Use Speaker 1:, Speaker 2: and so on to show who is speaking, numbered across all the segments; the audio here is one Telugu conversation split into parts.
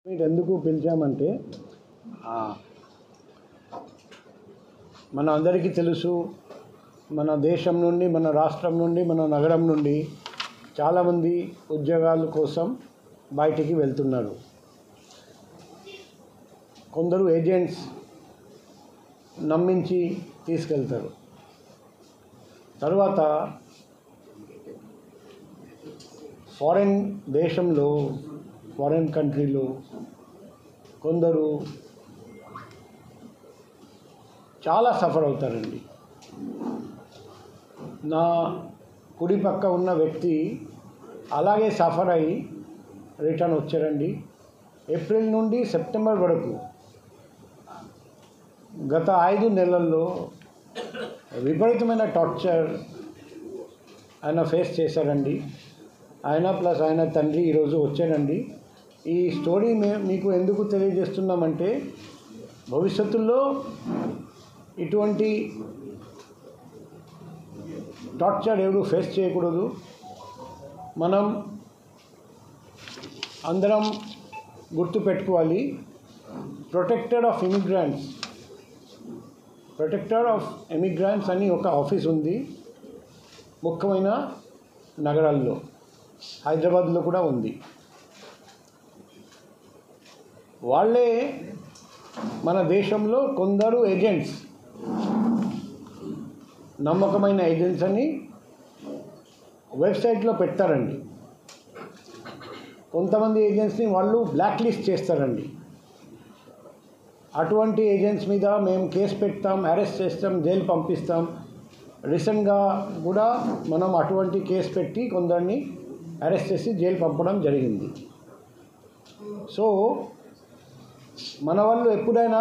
Speaker 1: మీరు ఎందుకు పిలిచామంటే మన అందరికీ తెలుసు, మన దేశం నుండి, మన రాష్ట్రం నుండి, మన నగరం నుండి చాలామంది ఉద్యోగాల కోసం బయటికి వెళ్తున్నారు. కొందరు ఏజెంట్స్ నమ్మించి తీసుకెళ్తారు. తర్వాత ఫారెన్ దేశంలో, ఫారెన్ కంట్రీలో కొందరు చాలా సఫర్ అవుతారండి. నా కుడి పక్క ఉన్న వ్యక్తి అలాగే సఫర్ అయ్యి రిటర్న్ వచ్చారండి. ఏప్రిల్ నుండి సెప్టెంబర్ వరకు గత 5 నెలల్లో విపరీతమైన టార్చర్ ఆయన ఫేస్ చేశారండి. ఆయన ప్లస్ ఆయన తండ్రి ఈరోజు వచ్చారండి. ఈ స్టోరీ మీకు ఎందుకు తెలియజేస్తున్నామంటే, భవిష్యత్తులో ఇటువంటి టార్చర్ ఎవరు ఫేస్ చేయకూడదు. మనం అందరం గుర్తుపెట్టుకోవాలి, ప్రొటెక్టర్ ఆఫ్ ఇమిగ్రెంట్స్ అని ఒక ఆఫీస్ ఉంది ముఖ్యమైన నగరాల్లో. హైదరాబాద్లో కూడా ఉంది. వాళ్ళే మన దేశంలో కొందరు ఏజెంట్స్, నమ్మకమైన ఏజెంట్స్ అని వెబ్సైట్లో పెడతారండి. కొంతమంది ఏజెంట్స్ని వాళ్ళు బ్లాక్ లిస్ట్ చేస్తారండి. అటువంటి ఏజెంట్స్ మీద మేము కేసు పెడతాం, అరెస్ట్ చేస్తాం, జైలు పంపిస్తాం. రీసెంట్గా కూడా మనం అటువంటి కేసు పెట్టి కొందరిని అరెస్ట్ చేసి జైలు పంపడం జరిగింది. సో మన వాళ్ళు ఎప్పుడైనా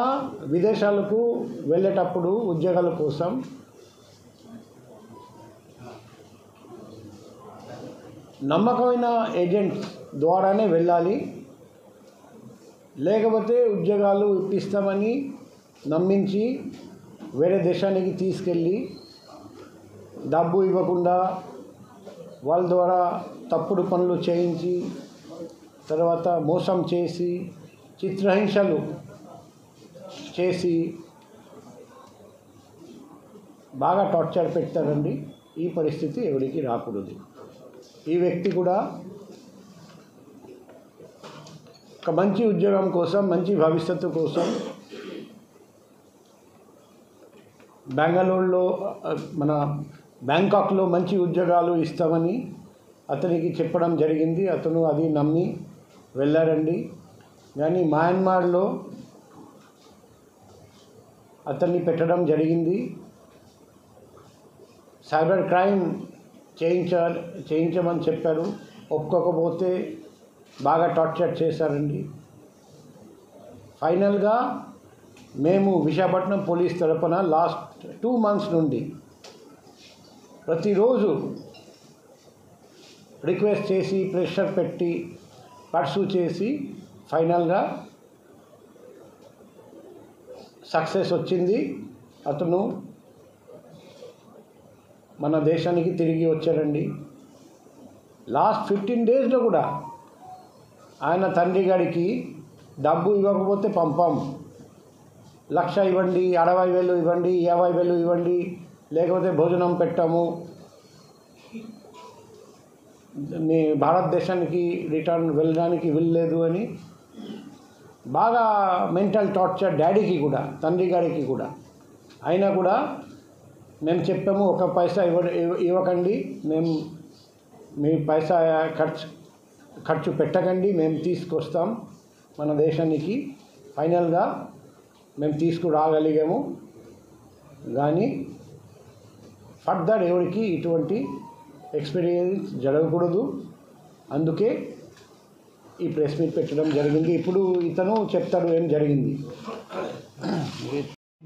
Speaker 1: విదేశాలకు వెళ్ళేటప్పుడు ఉద్యోగాల కోసం నమ్మకమైన ఏజెంట్స్ ద్వారానే వెళ్ళాలి. లేకపోతే ఉద్యోగాలు ఇప్పిస్తామని నమ్మించి వేరే దేశానికి తీసుకెళ్ళి డబ్బు ఇవ్వకుండా వాళ్ళ ద్వారా తప్పుడు పనులు చేయించి, తర్వాత మోసం చేసి, చిత్రహింసలు చేసి బాగా టార్చర్ పెడతారండి. ఈ పరిస్థితి ఎవరికి రాకూడదు. ఈ వ్యక్తి కూడా ఒక మంచి ఉద్యోగం కోసం, మంచి భవిష్యత్తు కోసం బెంగళూరులో, మన బ్యాంకాక్లో మంచి ఉద్యోగాలు ఇస్తామని అతనికి చెప్పడం జరిగింది. అతను అది నమ్మి వెళ్ళారండి. కానీ మయన్మార్లో అతన్ని పెట్టడం జరిగింది. సైబర్ క్రైమ్ చేయించమని చెప్పారు. ఒప్పుకోకపోతే బాగా టార్చర్ చేశారండి. ఫైనల్గా మేము విశాఖపట్నం పోలీస్ తరపున లాస్ట్ 2 months నుండి ప్రతిరోజు రిక్వెస్ట్ చేసి, ప్రెషర్ పెట్టి, పర్సూ చేసి ఫైనల్గా సక్సెస్ వచ్చింది. అతను మన దేశానికి తిరిగి వచ్చారండి. లాస్ట్ 15 daysలో కూడా ఆయన తండ్రి గారికి డబ్బు ఇవ్వకపోతే పంపాం, 1,00,000 ఇవ్వండి, 60,000 ఇవ్వండి, 50,000 ఇవ్వండి, లేకపోతే భోజనం పెట్టాము, మీ భారతదేశానికి రిటర్న్ వెళ్ళడానికి వీల్లేదు అని బాగా మెంటల్ టార్చర్ డాడీకి కూడా, తండ్రి గారికి కూడా. అయినా కూడా మేము చెప్పాము, ఒక పైసా ఇవ్వకండి, మేము మీ పైసా ఖర్చు పెట్టకండి, మేము తీసుకొస్తాం మన దేశానికి. ఫైనల్గా మేము తీసుకురాగలిగాము. కానీ ఫర్దర్ ఎవరికి ఇటువంటి ఎక్స్పీరియన్స్ జరగకూడదు. అందుకే ఈ ప్రెస్ మీట్ పెట్టడం జరిగింది. ఇప్పుడు ఇతను చెప్తాడు ఏం జరిగింది.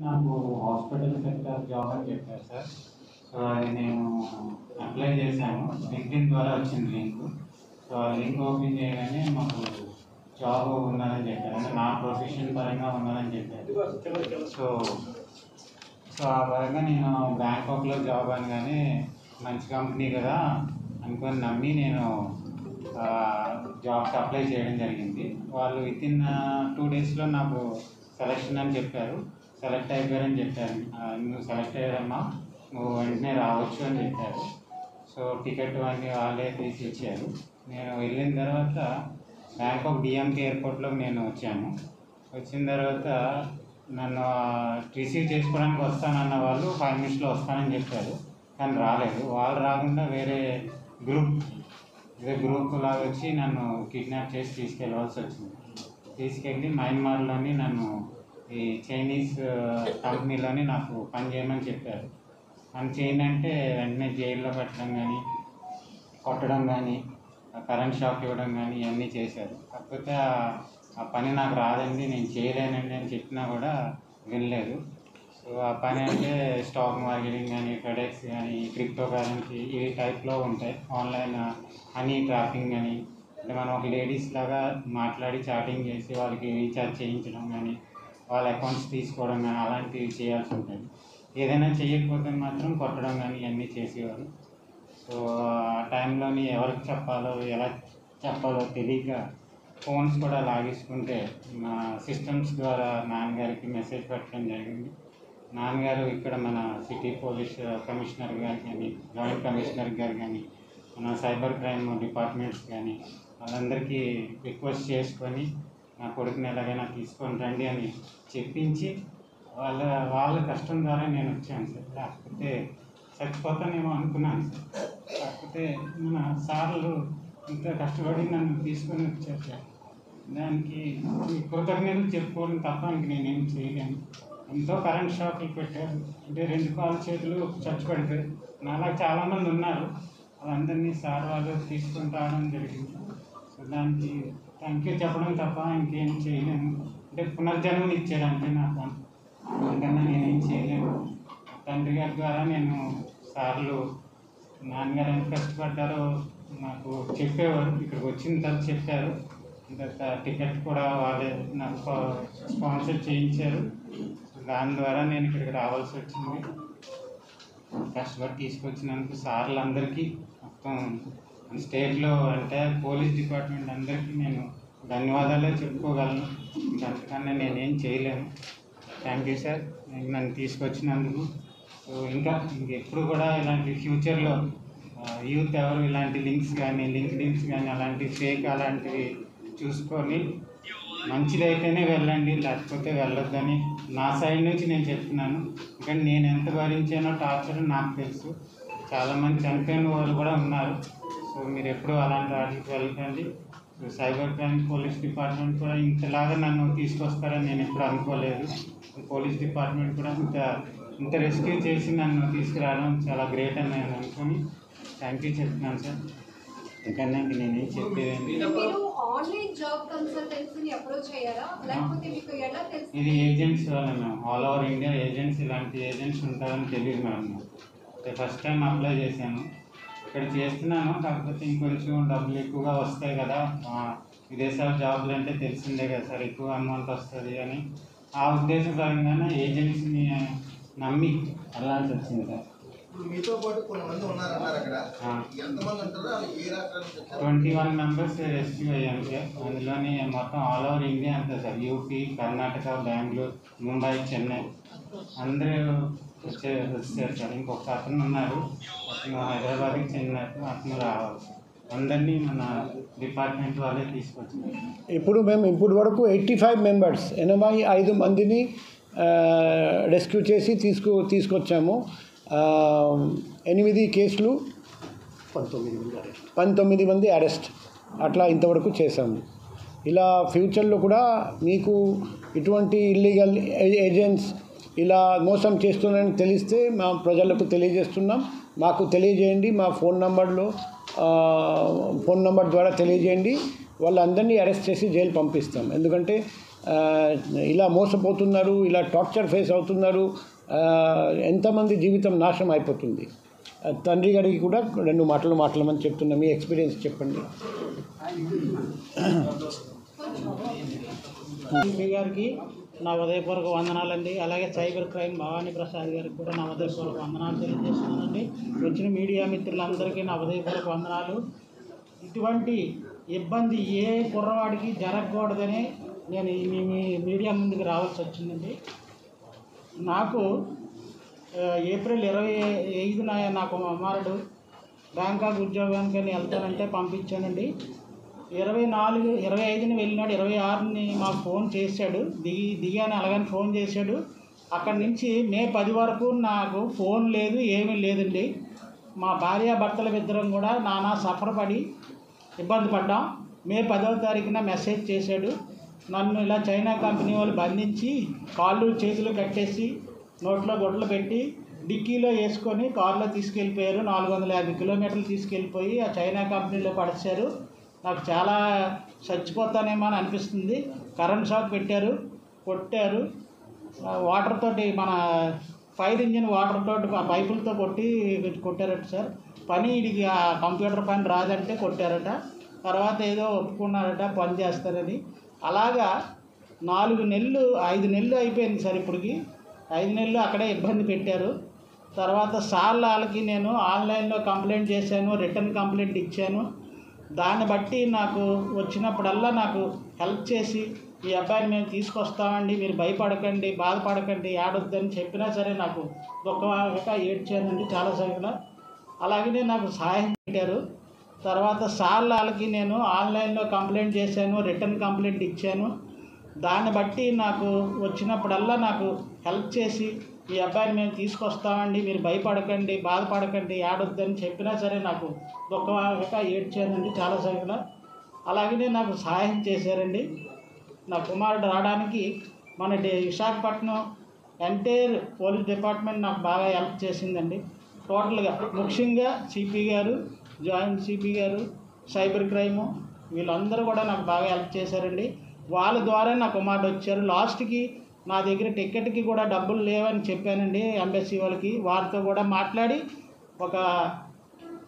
Speaker 2: నాకు హాస్పిటల్ సెక్టర్ జాబ్ అని చెప్పారు సార్. సో అది నేను అప్లై చేశాను. లింక్డ్ఇన్ ద్వారా వచ్చింది లింక్. సో ఆ లింక్ ఓపెన్ చేయగానే మాకు జాబ్ ఉన్నదని చెప్పారు. అంటే నా ప్రొఫెషన్ పరంగా ఉన్నదని చెప్పారు. సో ఆ పరంగా నేను బ్యాంకాక్లో జాబ్ అనగానే మంచి కంపెనీ కదా అనుకొని నమ్మి నేను జాబ్కి అప్లై చేయడం జరిగింది. వాళ్ళు వితిన్ 2 డేస్లో నాకు సెలక్షన్ అని చెప్పారు. సెలెక్ట్ అయిపోయారని చెప్పారు. నువ్వు సెలెక్ట్ అయ్యారమ్మా, నువ్వు వెంటనే రావచ్చు అని చెప్పారు. సో టికెట్ అన్నీ వాళ్ళే తీసి ఇచ్చారు. నేను వెళ్ళిన తర్వాత బ్యాంకాక్ డిఎంకే ఎయిర్పోర్ట్లో నేను వచ్చాను. వచ్చిన తర్వాత నన్ను రిసీవ్ చేసుకోవడానికి వస్తానన్న వాళ్ళు 5 మినిట్స్లో వస్తానని చెప్పారు, కానీ రాలేదు. వాళ్ళు రాకుండా వేరే గ్రూప్ లాగా వచ్చి నన్ను కిడ్నాప్ చేసి తీసుకెళ్ళవలసి వచ్చింది. తీసుకెళ్ళి మయన్మార్లోని నన్ను ఈ చైనీస్ కంపెనీలోని నాకు పని చేయమని చెప్పారు. పని చేయండి వెంటనే జైల్లో పెట్టడం కానీ, కొట్టడం కానీ, కరెంట్ షాక్ ఇవ్వడం కానీ ఇవన్నీ చేశారు. కాకపోతే ఆ పని నాకు రాదండి, నేను చేయలేనండి అని చెప్పినా కూడా వినలేదు. సో ఆ పని అంటే స్టాక్ మార్కెటింగ్ కానీ, ఫెడెక్స్ కానీ, క్రిప్టో కరెన్సీ ఈ టైప్లో ఉంటాయి. ఆన్లైన్ హనీ ట్రాపింగ్ కానీ, అంటే మనం ఒక లేడీస్ లాగా మాట్లాడి చాటింగ్ చేసి వాళ్ళకి రీఛార్జ్ చేయించడం కానీ, వాళ్ళ అకౌంట్స్ తీసుకోవడం కానీ అలాంటివి చేయాల్సి ఉంటుంది. ఏదైనా చేయకపోతే మాత్రం కొట్టడం కానీ ఇవన్నీ చేసేవారు. సో ఆ టైంలోని ఎవరికి చెప్పాలో ఎలా చెప్పాలో తెలియక ఫోన్స్ కూడా లాగేసుకుంటే మా సిస్టమ్స్ ద్వారా నాన్నగారికి మెసేజ్ పెట్టడం జరిగింది. నాన్నగారు ఇక్కడ మన సిటీ పోలీస్ కమిషనర్ గారు కానీ, జాయింట్ కమిషనర్ గారు కానీ, మన సైబర్ క్రైమ్ డిపార్ట్మెంట్స్ కానీ వాళ్ళందరికీ రిక్వెస్ట్ చేసుకొని నా కొడుకుని ఎలాగైనా తీసుకొని రండి అని చెప్పించి వాళ్ళ కష్టం ద్వారా నేను వచ్చాను సార్. లేకపోతే చచ్చిపోతానేమో అనుకున్నాను సార్. కాకపోతే మన సార్లు ఇంత కష్టపడి నన్ను తీసుకొని వచ్చారు సార్. దానికి కృతజ్ఞతలు చెప్పుకోవడం తప్ప ఇంక నేనేం చేయలేను. ఎంతో కరెంట్ షాక్లు పెట్టారు, అంటే 2 కాలు చేతులు చచ్చిపడిపోయారు. నాలా చాలామంది ఉన్నారు, వాళ్ళందరినీ సార్ వాళ్ళు తీసుకొని రావడం జరిగింది. సో దానికి థ్యాంక్ యూ చెప్పడం తప్ప ఇంకేం చేయలేను. అంటే పునర్జన్మని ఇచ్చాడు అంటే నాకు, అందుకన్నా నేనేం చేయలేను. తండ్రి గారి ద్వారా నేను సార్లు నాన్నగారు ఎంత కష్టపడ్డారో నాకు చెప్పేవారు. ఇక్కడికి వచ్చిన తర్వాత చెప్పారు. ఇంకా టికెట్ కూడా వాళ్ళే నాకు స్పాన్సర్ చేయించారు. దాని ద్వారా నేను ఇక్కడికి రావాల్సి వచ్చింది. కష్టపడి తీసుకొచ్చినందుకు సార్లందరికీ, మొత్తం స్టేట్లో అంటే పోలీస్ డిపార్ట్మెంట్ అందరికీ నేను ధన్యవాదాలే చెప్పుకోగలను. అంతకన్నా నేనేం చేయలేను. థ్యాంక్ యూ సార్ నన్ను తీసుకొచ్చినందుకు. సో ఇంకెప్పుడు కూడా ఇలాంటి ఫ్యూచర్లో యూత్ ఎవరు ఇలాంటి లింక్స్ కానీ, లింక్డ్ఇన్స్ కానీ అలాంటి ఫేక్ అలాంటివి చూసుకొని మంచిదైతేనే వెళ్ళండి, లేకపోతే వెళ్ళొద్దని నా సైడ్ నుంచి నేను చెప్తున్నాను. ఎందుకంటే నేను ఎంత భరించానో టార్చర్ నాకు తెలుసు. చాలామంది చనిపోయిన వాళ్ళు కూడా ఉన్నారు. సో మీరు ఎప్పుడూ అలాంటి వాటికి వెళ్ళకండి. సైబర్ క్రైమ్ పోలీస్ డిపార్ట్మెంట్ కూడా ఇంతలాగా నన్ను తీసుకొస్తారని నేను ఎప్పుడు అనుకోలేదు. పోలీస్ డిపార్ట్మెంట్ కూడా ఇంత రెస్క్యూ చేసి నన్ను తీసుకురావడం చాలా గ్రేట్ అని నేను అనుకుని థ్యాంక్ యూ చెప్తున్నాను సార్. ఎందుకన్నా ఇంక నేనేం చెప్పేది. ఇది ఏజెంట్స్ వల్ల మేము ఆల్ ఓవర్ ఇండియా ఏజెంట్స్, ఇలాంటి ఏజెంట్స్ ఉంటారని తెలియదు మేడం. ఫస్ట్ టైం అప్లై చేశాను, ఇక్కడ చేస్తున్నాను. కాకపోతే ఇంకొంచెం డబ్బులు ఎక్కువగా వస్తాయి కదా, విదేశాల జాబులు అంటే తెలిసిందే కదా సార్, ఎక్కువ అమౌంట్ వస్తుంది అని ఆ ఉద్దేశపరంగానే ఏజెంట్స్ని నమ్మి వెళ్ళాల్సి వచ్చింది సార్. 21 మెంబర్స్ రెస్క్యూ అయ్యాను సార్. అందులోని మొత్తం ఆల్ ఓవర్ ఇండియా అంతా సార్, యూపీ, కర్ణాటక, బెంగళూరు, ముంబై, చెన్నై అందరూ వచ్చారు సార్. ఇంకొక అతను ఉన్నారు, అతను హైదరాబాద్కి చెందినట్టు, అతను రావాలి సార్. అందరినీ మన డిపార్ట్మెంట్ వాళ్ళే తీసుకొచ్చారు.
Speaker 1: ఇప్పుడు వరకు 85 మెంబర్స్ 85 మందిని రెస్క్యూ చేసి తీసుకొచ్చాము. 8 కేసులు, 19 మంది అరెస్ట్ అట్లా ఇంతవరకు చేశాము. ఇలా ఫ్యూచర్లో కూడా మీకు ఇటువంటి ఇల్లీగల్ ఏజెంట్స్ ఇలా మోసం చేస్తున్నారని తెలిస్తే మా ప్రజలకు తెలియజేస్తున్నాం. మాకు తెలియజేయండి, మా ఫోన్ నంబర్ ద్వారా తెలియజేయండి. వాళ్ళందరినీ అరెస్ట్ చేసి జైలు పంపిస్తాం. ఎందుకంటే ఇలా మోసపోతున్నారు, ఇలా టార్చర్ ఫేస్ అవుతున్నారు, ఎంతమంది జీవితం నాశనం అయిపోతుంది. తండ్రి గారికి కూడా 2 మాటలు మాట్లాడమని చెప్తున్నా. మీ ఎక్స్పీరియన్స్ చెప్పండి.
Speaker 3: గారికి నా ఉదయపూర్వక వందనాలండి. అలాగే సైబర్ క్రైమ్ భవానీ ప్రసాద్ గారికి కూడా నా ఉదయపూర్వక వందనాలు తెలియజేస్తున్నానండి. వచ్చిన మీడియా మిత్రులందరికీ నా ఉదయపూర్వక వందనాలు. ఇటువంటి ఇబ్బంది ఏ కుర్రవాడికి జరగకూడదని నేను మీ మీడియా ముందుకు రావాల్సి వచ్చిందండి. నాకు ఏప్రిల్ 25న నాకు కుమారుడు బ్యాంకాక్ ఉద్యోగానికని వెళ్తానంటే పంపించానండి. 25ని వెళ్ళినాడు. 26ని మాకు ఫోన్ చేశాడు. దిగాను అలాగని ఫోన్ చేశాడు. అక్కడి నుంచి మే 10 వరకు నాకు ఫోన్ లేదు, ఏమీ లేదండి. మా భార్యాభర్తల ఇద్దరం కూడా నానా సఫర్ పడి ఇబ్బంది పడ్డాం. మే 10వ తారీఖున మెసేజ్ చేశాడు. నన్ను ఇలా చైనా కంపెనీ వాళ్ళు బంధించి కాళ్ళు చేతులు కట్టేసి నోట్లో గొడ్డలు పెట్టి డిక్కీలో వేసుకొని కారులో తీసుకెళ్ళిపోయారు. 450 కిలోమీటర్లు తీసుకెళ్ళిపోయి ఆ చైనా కంపెనీలో పడిచారు. నాకు చాలా చచ్చిపోతానేమో అని అనిపిస్తుంది. కరెంట్ షాక్ పెట్టారు, కొట్టారు. వాటర్ తోటి మన ఫైర్ ఇంజిన్ వాటర్ తోటి పైపులతో కొట్టారట సార్. పని వీడికి ఆ కంప్యూటర్ పని రాదంటే కొట్టారట. తర్వాత ఏదో ఒప్పుకున్నారట పని చేస్తారని. అలాగా 5 నెలలు అయిపోయింది సార్. ఇప్పటికి 5 నెలలు అక్కడే ఇబ్బంది పెట్టారు. తర్వాత వాళ్ళకి నేను ఆన్లైన్లో కంప్లైంట్ చేశాను, రిటర్న్ కంప్లైంట్ ఇచ్చాను. దాన్ని బట్టి నాకు వచ్చినప్పుడల్లా నాకు హెల్ప్ చేసి ఈ అబ్బాయిని మేము తీసుకొస్తామండి, మీరు భయపడకండి, బాధపడకండి, ఏడొద్దని చెప్పినా సరే నాకు దుఃఖంగా ఏడ్చానండి చాలాసార్లు. అలాగనే నాకు సహాయం పెట్టారు. తర్వాత వాళ్ళకి నేను ఆన్లైన్లో కంప్లైంట్ చేశాను, రిటర్న్ కంప్లైంట్ ఇచ్చాను. దాన్ని బట్టి నాకు వచ్చినప్పుడల్లా నాకు హెల్ప్ చేసి ఈ అబ్బాయిని మేము తీసుకొస్తామండి, మీరు భయపడకండి, బాధపడకండి, ఏడొద్దని చెప్పినా సరే నాకు దుఃఖంగా ఏడ్చానండి చాలాసార్లు. అలాగనే నాకు సహాయం చేశారండి. నా కుమారుడు రావడానికి మన విశాఖపట్నం ఎంటైర్ పోలీస్ డిపార్ట్మెంట్ నాకు బాగా హెల్ప్ చేసిందండి. టోటల్గా ముఖ్యంగా సిపి గారు, జాయింట్ సిపి గారు, సైబర్ క్రైము వీళ్ళందరూ కూడా నాకు బాగా హెల్ప్ చేశారండి. వాళ్ళ ద్వారా నా కుమారుడు వచ్చారు. లాస్ట్కి నా దగ్గర టికెట్కి కూడా డబ్బులు లేవని చెప్పానండి ఎంబసీ వాళ్ళకి. వారితో కూడా మాట్లాడి ఒక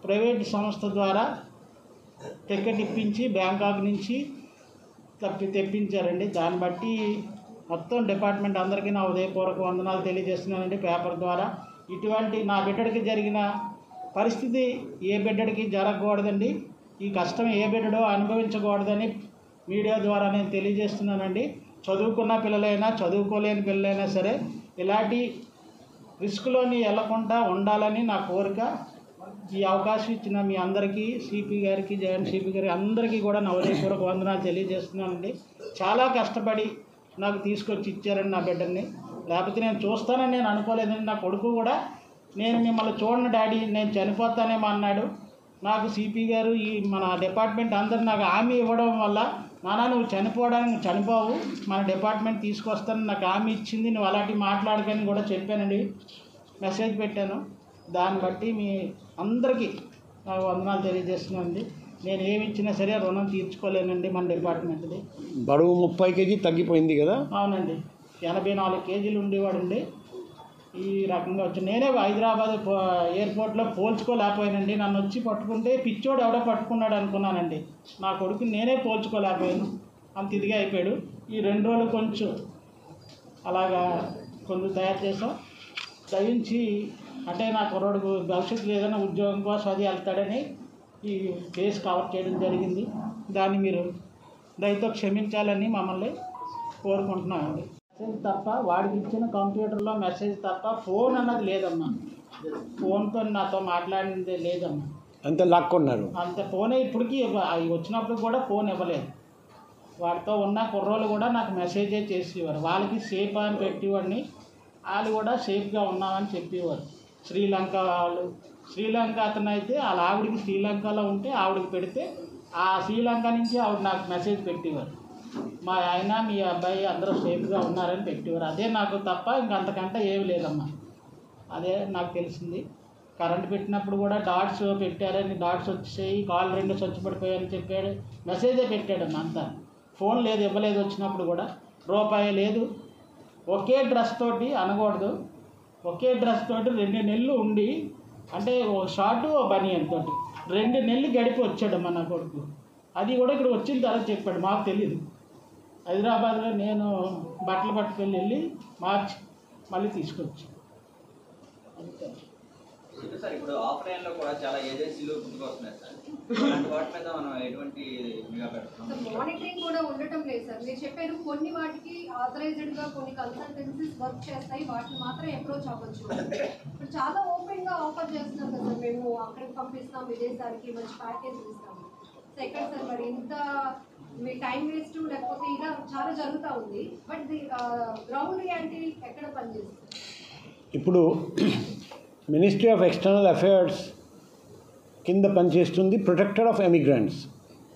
Speaker 3: ప్రైవేట్ సంస్థ ద్వారా టికెట్ ఇప్పించి బ్యాంకాక్ నుంచి తెప్పించారండి. దాన్ని బట్టి మొత్తం డిపార్ట్మెంట్ అందరికీ నా ఉదయపూర్వక వందనాలు తెలియజేస్తున్నానండి పేపర్ ద్వారా. ఇటువంటి నా బిడ్డడికి జరిగిన పరిస్థితి ఏ బిడ్డడికి జరగకూడదండి. ఈ కష్టం ఏ బిడ్డడో అనుభవించకూడదని మీడియా ద్వారా నేను తెలియజేస్తున్నానండి. చదువుకున్న పిల్లలైనా చదువుకోలేని పిల్లలైనా సరే ఇలాంటి రిస్క్లోని వెళ్లకుండా ఉండాలని నా కోరిక. ఈ అవకాశం ఇచ్చిన మీ అందరికీ, సిపి గారికి, జాయింట్ సిపి గారికి అందరికీ కూడా నా ఉదయపూర్వక వందనాలు తెలియజేస్తున్నానండి. చాలా కష్టపడి నాకు తీసుకొచ్చి ఇచ్చారండి నా బిడ్డని. లేకపోతే నేను చూస్తానని నేను అనుకోలేదండి. నా కొడుకు కూడా నేను మిమ్మల్ని చూడను డాడీ, నేను చనిపోతానేమో అన్నాడు. నాకు సిపి గారు ఈ మన డిపార్ట్మెంట్ అందరు నాకు హామీ ఇవ్వడం వల్ల, నాన్న నువ్వు చనిపోవడానికి చనిపోవు, మన డిపార్ట్మెంట్ తీసుకొస్తానని నాకు హామీ ఇచ్చింది, నువ్వు అలాంటివి మాట్లాడకని కూడా చెప్పానండి, మెసేజ్ పెట్టాను. దాన్ని బట్టి మీ అందరికీ నాకు వందనాలు తెలియజేస్తున్నానండి. నేను ఏమి ఇచ్చినా సరే రుణం తీర్చుకోలేనండి మన డిపార్ట్మెంట్ది.
Speaker 1: బరువు 30 కేజీ తగ్గిపోయింది కదా?
Speaker 3: అవునండి, 84 కేజీలు ఉండేవాడండి. ఈ రకంగా వచ్చి నేనే హైదరాబాద్ ఎయిర్పోర్ట్లో పోల్చుకోలేకపోయానండి. నన్ను వచ్చి పట్టుకుంటే పిచ్చోడు ఎవడో పట్టుకున్నాడు అనుకున్నానండి. నా కొడుకు నేనే పోల్చుకోలేకపోయాను, అంత ఇదిగా అయిపోయాడు. ఈ 2 రోజులు కొంచెం అలాగా కొంచెం తయారు చేసాం. దయించి అంటే నా కుర్రోడుకు భవిష్యత్తులో ఏదైనా ఉద్యోగం కోసం అది వెళ్తాడని ఈ కేసు కవర్ చేయడం జరిగింది. దాన్ని మీరు దయతో క్షమించాలని మమ్మల్ని కోరుకుంటున్నామండి. మెసేజ్ తప్ప వాడికి ఇచ్చిన కంప్యూటర్లో మెసేజ్ తప్ప ఫోన్ అన్నది లేదమ్మా. ఫోన్తో నాతో మాట్లాడిందే లేదమ్మా.
Speaker 1: అంత లాక్కున్నారు.
Speaker 3: అంత ఫోనే ఇప్పటికీ వచ్చినప్పుడు కూడా ఫోన్ ఇవ్వలేదు. వాడితో ఉన్న కుర్రోళ్ళు కూడా నాకు మెసేజే చేసేవారు. వాళ్ళకి సేఫ్ అని పెట్టేవాడిని, వాళ్ళు కూడా సేఫ్గా ఉన్నామని చెప్పేవారు. శ్రీలంక వాళ్ళు, శ్రీలంక అతను అయితే వాళ్ళ ఆవిడికి శ్రీలంకలో ఉంటే ఆవిడకి పెడితే ఆ శ్రీలంక నుంచి ఆవిడ నాకు మెసేజ్ పెట్టేవారు, మా ఆయన మీ అబ్బాయి అందరూ సేఫ్గా ఉన్నారని పెట్టేవారు. అదే నాకు తప్ప ఇంకంతకంటే ఏమి లేదమ్మా. అదే నాకు తెలిసింది. కరెంట్ పెట్టినప్పుడు కూడా డాట్స్ పెట్టారని, డాట్స్ వచ్చేసాయి, కాల్ 2 స్వచ్ఛపడిపోయాయని చెప్పాడు, మెసేజే పెట్టాడమ్మా. అంతా ఫోన్ లేదు, ఇవ్వలేదు. వచ్చినప్పుడు కూడా రూపాయి లేదు. ఒకే డ్రెస్ తోటి అనకూడదు, ఒకే డ్రెస్ తోటి 2 నెలలు ఉండి, అంటే ఓ షార్టు ఓ బనియన్ తోటి 2 నెలలు గడిపి వచ్చాడమ్మా నా కొడుకు. అది కూడా ఇక్కడ వచ్చిన తర్వాత చెప్పాడు, మాకు తెలియదు. హైదరాబాద్లో నేను బట్టలు పట్టుకెళ్ళి మార్చి మళ్ళీ తీసుకొచ్చి అంతే.
Speaker 4: సార్ ఇప్పుడు ఆఫ్లైన్లో కూడా చాలా ఏజెన్సీలు పుట్టుకొస్తున్నాయి సార్. అలాంటి వాటి మీద మనం ఎటువంటి నిఘా పెడుతున్నాం?
Speaker 5: మానిటరింగ్ కూడా ఉండటం లేదు సార్. మీరు చెప్పారు కొన్ని వాటికి ఆథరైజ్డ్గా కొన్ని కన్సల్టెన్సీస్ వర్క్ చేస్తాయి, వాటిని మాత్రం అప్రోచ్ అవ్వచ్చు. ఇప్పుడు చాలా ఓపెన్గా ఆఫర్ చేస్తున్నాం కదా సార్, మేము అక్కడికి పంపిస్తాం, విదేశాలకి మంచి ప్యాకేజ్ ఇస్తాము. సో ఎక్కడ సార్ మరి ఇంత మీ టైం వేస్ట్ లేకపోతే ఇలా చాలా జరుగుతూ ఉంది, బట్ ది గ్రౌండ్ రియాలిటీ ఎక్కడ పనిచేస్తుంది?
Speaker 1: ఇప్పుడు మినిస్ట్రీ ఆఫ్ ఎక్స్టర్నల్ అఫైర్స్ కింద పనిచేస్తుంది protector of emigrants.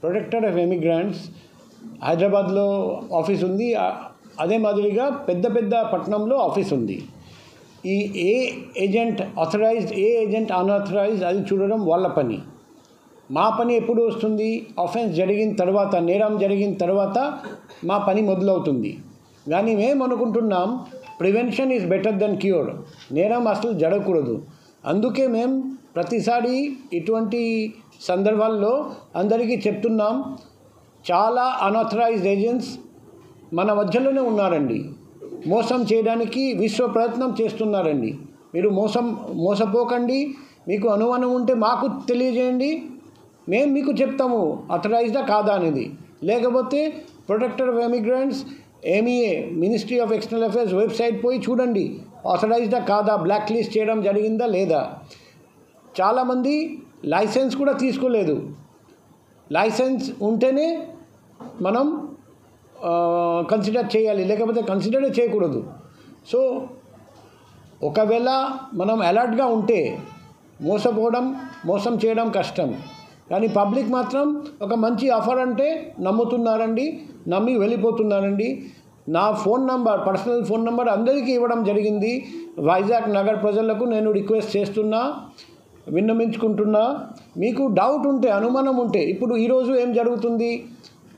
Speaker 1: Protector of emigrants హైదరాబాద్లో ఆఫీస్ ఉంది, అదే మాదిరిగా పెద్ద పెద్ద పట్టణంలో ఆఫీస్ ఉంది. ఈ ఏ ఏజెంట్ ఆథరైజ్డ్, ఏ ఏజెంట్ అన్ఆథరైజ్డ్, అది చూడడం వాళ్ళ పని. మా పని ఎప్పుడు వస్తుంది? ఆఫెన్స్ జరిగిన తర్వాత, నేరం జరిగిన తర్వాత మా పని మొదలవుతుంది. కానీ మేము అనుకుంటున్నాం prevention is better than cure. నేరం అసలు జరగకూడదు. అందుకే మేము ప్రతిసారి ఇటువంటి సందర్భాల్లో అందరికీ చెప్తున్నాం, చాలా అన్ఆథరైజ్డ్ ఏజెంట్స్ మన మధ్యలోనే ఉన్నారండి. మోసం చేయడానికి విశ్వ ప్రయత్నం చేస్తున్నారండి. మీరు మోసపోకండి. మీకు అనుమానం ఉంటే మాకు తెలియజేయండి, మేము మీకు చెప్తాము ఆథరైజ్డా కాదా అనేది. లేకపోతే protector of emigrants MEA ministry of external affairs website పోయి చూడండి, ఆథరైజ్డా కాదా, బ్లాక్ లిస్ట్ చేయడం జరిగిందా లేదా. చాలామంది లైసెన్స్ కూడా తీసుకోలేదు. లైసెన్స్ ఉంటేనే మనం కన్సిడర్ చేయాలి, లేకపోతే కన్సిడరే చేయకూడదు. సో ఒకవేళ మనం అలర్ట్గా ఉంటే మోసం చేయడం కష్టం. కానీ పబ్లిక్ మాత్రం ఒక మంచి ఆఫర్ అంటే నమ్ముతున్నారండి, నమ్మి వెళ్ళిపోతున్నారండి. నా phone number, personal phone number అందరికీ ఇవ్వడం జరిగింది. వైజాగ్ నగర ప్రజలకు నేను రిక్వెస్ట్ చేస్తున్నా, విన్నవించుకుంటున్నా, మీకు డౌట్ ఉంటే, అనుమానం ఉంటే. ఇప్పుడు ఈరోజు ఏం జరుగుతుంది,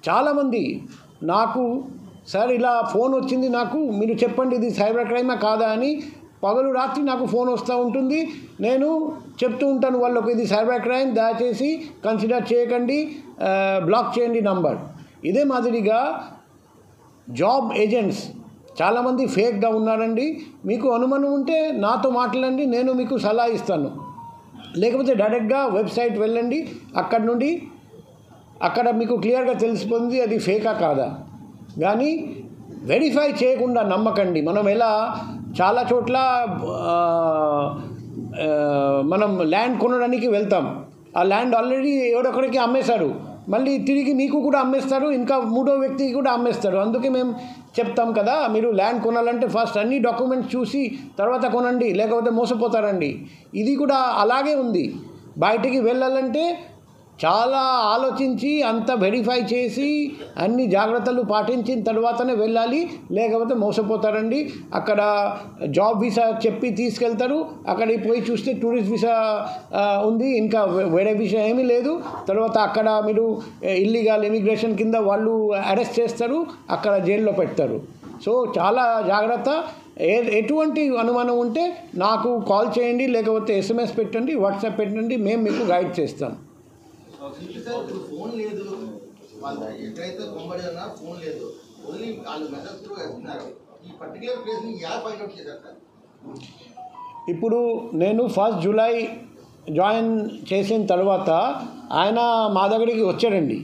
Speaker 1: చాలామంది నాకు సార్ ఇలా ఫోన్ వచ్చింది నాకు, మీరు చెప్పండి ఇది సైబర్ క్రైమా కాదా అని పగలు రాత్రి నాకు ఫోన్ వస్తూ ఉంటుంది. నేను చెప్తూ ఉంటాను వాళ్ళకు, ఇది సైబర్ క్రైమ్, దయచేసి కన్సిడర్ చేయకండి, బ్లాక్ చేయండి నంబర్. ఇదే మాదిరిగా జాబ్ ఏజెంట్స్ చాలామంది ఫేక్గా ఉన్నారండి. మీకు అనుమానం ఉంటే నాతో మాట్లాడండి, నేను మీకు సలహా ఇస్తాను. లేకపోతే డైరెక్ట్గా వెబ్సైట్ వెళ్ళండి, అక్కడ మీకు క్లియర్గా తెలిసిపోతుంది అది ఫేకా కాదా. కానీ వెరిఫై చేయకుండా నమ్మకండి. మనం ఎలా చాలా చోట్ల మనం ల్యాండ్ కొనడానికి వెళ్తాం, ఆ ల్యాండ్ ఆల్రెడీ ఎవడొక్కడికి అమ్మేశారు, మళ్ళీ తిరిగి మీకు కూడా అమ్మేస్తారు, ఇంకా మూడో వ్యక్తికి కూడా అమ్మేస్తారు. అందుకే మేము చెప్తాం కదా, మీరు ల్యాండ్ కొనాలంటే ఫస్ట్ అన్ని డాక్యుమెంట్స్ చూసి తర్వాత కొనండి, లేకపోతే మోసపోతారండి. ఇది కూడా అలాగే ఉంది. బయటికి వెళ్ళాలంటే చాలా ఆలోచించి అంత వెరిఫై చేసి అన్ని జాగ్రత్తలు పాటించిన తర్వాతనే వెళ్ళాలి, లేకపోతే మోసపోతారండి. అక్కడ జాబ్ వీసా చెప్పి తీసుకెళ్తారు, అక్కడికి పోయి చూస్తే టూరిస్ట్ వీసా ఉంది, ఇంకా వేరే వీసా ఏమీ లేదు. తర్వాత అక్కడ మీరు ఇల్లీగల్ ఇమిగ్రేషన్ కింద వాళ్ళు అరెస్ట్ చేస్తారు, అక్కడ జైల్లో పెడతారు. సో చాలా జాగ్రత్త. ఎటువంటి అనుమానం ఉంటే నాకు కాల్ చేయండి, లేకపోతే SMS పెట్టండి, వాట్సాప్ పెట్టండి, మేము మీకు గైడ్ చేస్తాం.
Speaker 6: ఫోన్ లేదు, వాళ్ళు ఎక్కడైతే బొమ్మడి ఉన్నా ఫోన్ లేదు, ఓన్లీ వాళ్ళు మెసేజ్ త్రూ వేస్తున్నారు. ఈ పర్టికులర్ ప్లేస్ని ఎలా ఫైండ్ అవుట్ చేశారు సార్?
Speaker 1: ఇప్పుడు నేను 1 జూలై జాయిన్ చేసిన తర్వాత ఆయన మా దగ్గరికి వచ్చారండి.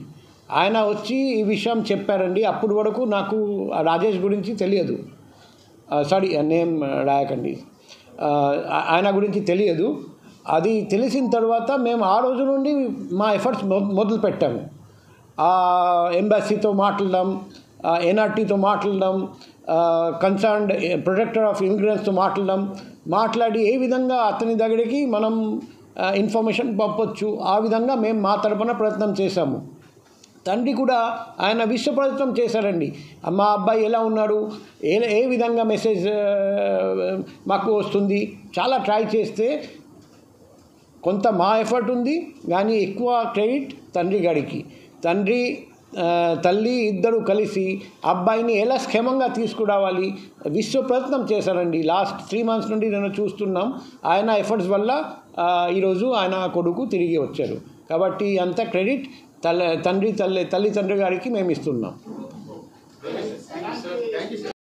Speaker 1: ఆయన వచ్చి ఈ విషయం చెప్పారండి. అప్పటి వరకు నాకు రాజేష్ గురించి తెలియదు, సారీ నేమ్ రాయకండి, ఆయన గురించి తెలియదు. అది తెలిసిన తర్వాత మేము ఆ రోజు నుండి మా ఎఫర్ట్స్ మొదలు పెట్టాము. ఎంబసీతో మాట్లాడడం, NRTతో మాట్లాడడం, కన్సర్న్డ్ ప్రొటెక్టర్ ఆఫ్ ఇమిగ్రెంట్స్తో మాట్లాడి ఏ విధంగా అతని దగ్గరికి మనం ఇన్ఫర్మేషన్ పంపొచ్చు, ఆ విధంగా మేము మా తరపున ప్రయత్నం చేశాము. తండ్రి కూడా ఆయన విశ్వ ప్రయత్నం చేశారండి. మా అబ్బాయి ఎలా ఉన్నాడు, ఏ విధంగా మెసేజ్ మాకు వస్తుంది, చాలా ట్రై చేస్తే కొంత మా ఎఫర్ట్ ఉంది, కానీ ఎక్కువ క్రెడిట్ తండ్రి గారికి. తండ్రి తల్లి ఇద్దరు కలిసి అబ్బాయిని ఎలా క్షేమంగా తీసుకురావాలి విశ్వ ప్రయత్నం చేశారండి. లాస్ట్ 3 months నుండి నేను చూస్తున్నాం. ఆయన ఎఫర్ట్స్ వల్ల ఈరోజు ఆయన కొడుకు తిరిగి వచ్చారు. కాబట్టి అంత క్రెడిట్ తల్లి తండ్రి గారికి మేము ఇస్తున్నాం.